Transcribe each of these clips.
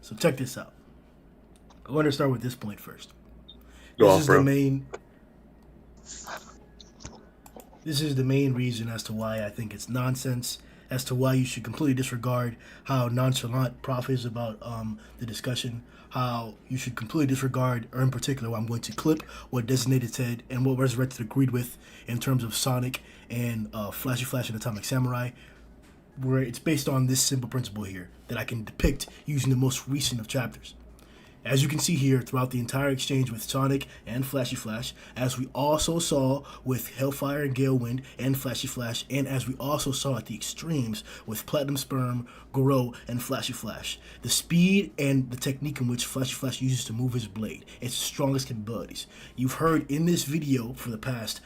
So check this out. I want to start with this point first. Go This off, is bro. the main. This is the main reason as to why I think it's nonsense. As to why you should completely disregard how nonchalant Prof is about the discussion. How you should completely disregard, or in particular, I'm going to clip what Designated said and what Resurrected agreed with in terms of Sonic and Flashy Flash and Atomic Samurai, where it's based on this simple principle here that I can depict using the most recent of chapters. As you can see here throughout the entire exchange with Sonic and Flashy Flash, as we also saw with Hellfire and Gale Wind and Flashy Flash, and as we also saw at the extremes with Platinum Sperm, Garou, and Flashy Flash. The speed and the technique in which Flashy Flash uses to move his blade, its strongest capabilities. You've heard in this video for the past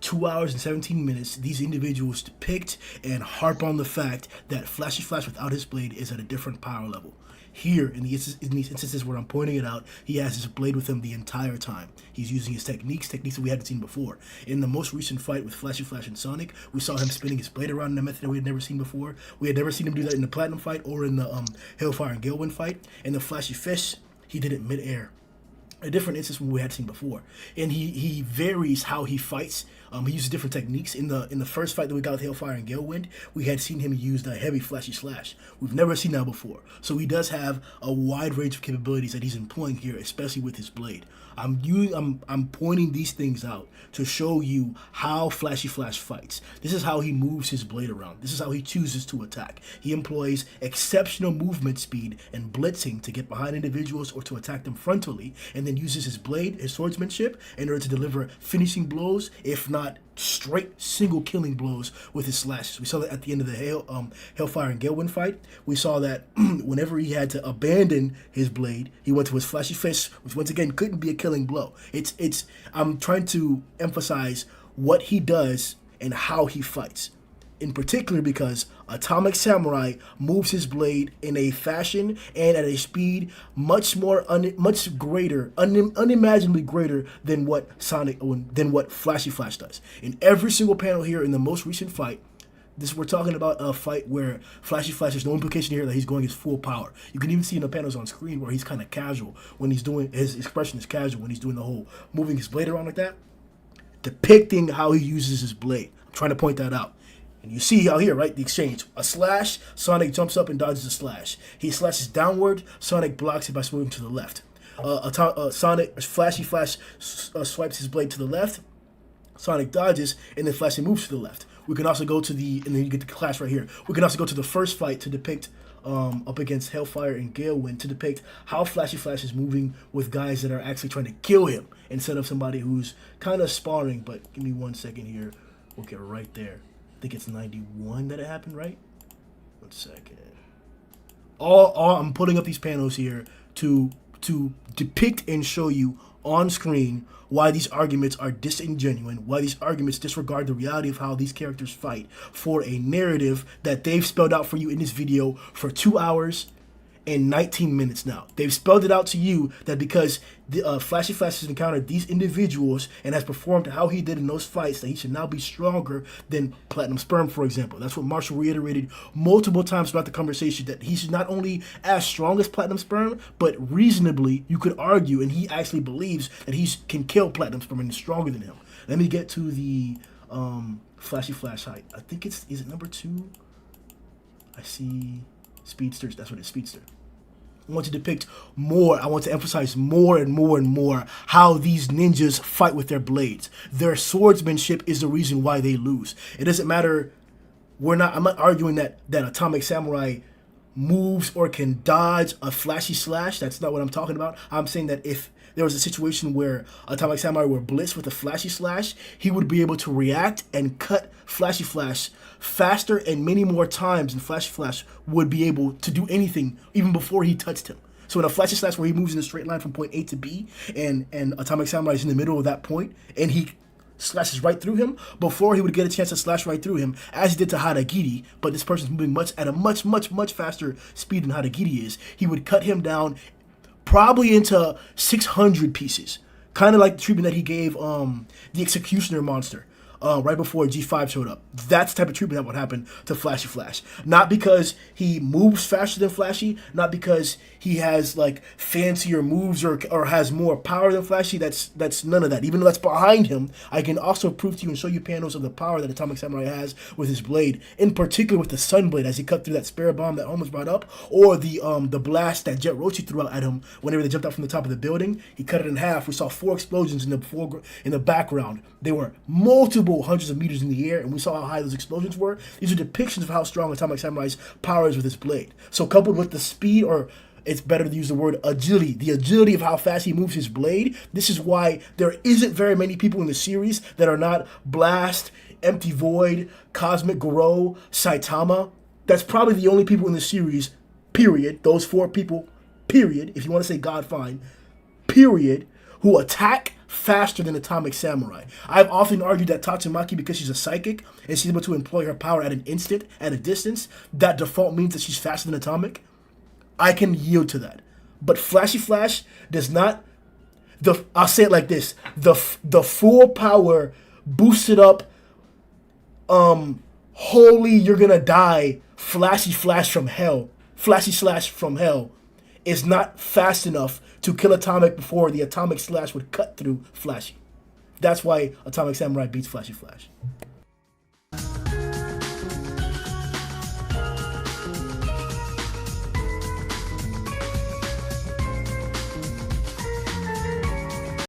2 hours and 17 minutes, these individuals depict and harp on the fact that Flashy Flash without his blade is at a different power level. Here, in these instances where I'm pointing it out, he has his blade with him the entire time. He's using his techniques that we hadn't seen before. In the most recent fight with Flashy Flash and Sonic, we saw him spinning his blade around in a method that we had never seen before. We had never seen him do that in the Platinum fight or in the Hellfire and Galewind fight. In the Flashy Fish, he did it mid-air. A different instance from what we had seen before, and he varies how he fights. He uses different techniques. In the first fight that we got with Hellfire and Galewind, we had seen him use the heavy Flashy Slash. We've never seen that before, so he does have a wide range of capabilities that he's employing here, especially with his blade. I'm pointing these things out to show you how Flashy Flash fights. This is how he moves his blade around. This is how he chooses to attack. He employs exceptional movement speed and blitzing to get behind individuals or to attack them frontally, and then uses his blade, his swordsmanship, in order to deliver finishing blows, if not straight single killing blows with his slashes. We saw that at the end of the Hellfire and Galewind fight. We saw that whenever he had to abandon his blade, he went to his Flashy Fist, which once again couldn't be a killing blow. I'm trying to emphasize what he does and how he fights. In particular, because Atomic Samurai moves his blade in a fashion and at a speed much greater, unimaginably greater than what Flashy Flash does. In every single panel here in the most recent fight, we're talking about a fight where Flashy Flash, there's no implication here that he's going his full power. You can even see in the panels on screen where he's kind of casual when he's doing, his expression is casual when he's doing the whole moving his blade around like that, depicting how he uses his blade. I'm trying to point that out. And you see out here, right, the exchange. A slash, Sonic jumps up and dodges a slash. He slashes downward, Sonic blocks it by moving to the left. Flashy Flash swipes his blade to the left, Sonic dodges, and then Flashy moves to the left. We can also go to and then you get the clash right here. We can also go to the first fight to depict up against Hellfire and Galewind to depict how Flashy Flash is moving with guys that are actually trying to kill him instead of somebody who's kind of sparring. But give me 1 second here. We'll get right there. I think it's 91 that it happened, right? 1 second. I'm putting up these panels here to depict and show you on screen why these arguments are disingenuous, why these arguments disregard the reality of how these characters fight for a narrative that they've spelled out for you in this video for 2 hours and 19 minutes now. They've spelled it out to you that because Flashy Flash has encountered these individuals and has performed how he did in those fights, that he should now be stronger than Platinum Sperm, for example. That's what Marshall reiterated multiple times throughout the conversation, that he's not only as strong as Platinum Sperm, but reasonably, you could argue, and he actually believes that he can kill Platinum Sperm and is stronger than him. Let me get to the Flashy Flash height. I think is it number 2? I see Speedsters. That's what it's, Speedster. I want to depict more. I want to emphasize more and more and more how these ninjas fight with their blades. Their swordsmanship is the reason why they lose. It doesn't matter. I'm not arguing that Atomic Samurai moves or can dodge a Flashy Slash. That's not what I'm talking about. I'm saying that if there was a situation where Atomic Samurai were blitzed with a Flashy Slash, he would be able to react and cut Flashy Flash faster and many more times than Flashy Flash would be able to do anything even before he touched him. So in a Flashy Slash where he moves in a straight line from point A to B, and Atomic Samurai is in the middle of that point, and he slashes right through him, before he would get a chance to slash right through him, as he did to Hadagiri, but this person's moving at a much faster speed than Hadagiri is, he would cut him down probably into 600 pieces. Kind of like the treatment that he gave the Executioner monster. right before G5 showed up. That's the type of treatment that would happen to Flashy Flash. Not because he moves faster than Flashy, not because he has like fancier moves or has more power than Flashy. That's none of that. Even though that's behind him, I can also prove to you and show you panels of the power that Atomic Samurai has with his blade, in particular with the Sun Blade as he cut through that Spirit Bomb that Holmes brought up, or the blast that Jet Roshi threw out at him whenever they jumped out from the top of the building. He cut it in half. We saw 4 explosions in the background. They were multiple hundreds of meters in the air, and we saw how high those explosions were. These are depictions of how strong Atomic Samurai's power is with his blade. So coupled with the speed, or it's better to use the word agility, the agility of how fast he moves his blade, this is why there isn't very many people in the series that are not Blast, Empty Void, Cosmic Garou, Saitama. That's probably the only people in the series, period, those 4 people, period, if you want to say God, fine, period, who attack faster than Atomic Samurai. I've often argued that Tatsumaki, because she's a psychic and she's able to employ her power at an instant, at a distance, that default means that she's faster than Atomic. I can yield to that. But Flashy Flash does not, I'll say it like this, the full power boosted up, holy you're gonna die, Flashy Slash from hell is not fast enough to kill Atomic before the Atomic Slash would cut through Flashy. That's why Atomic Samurai beats Flashy Flash.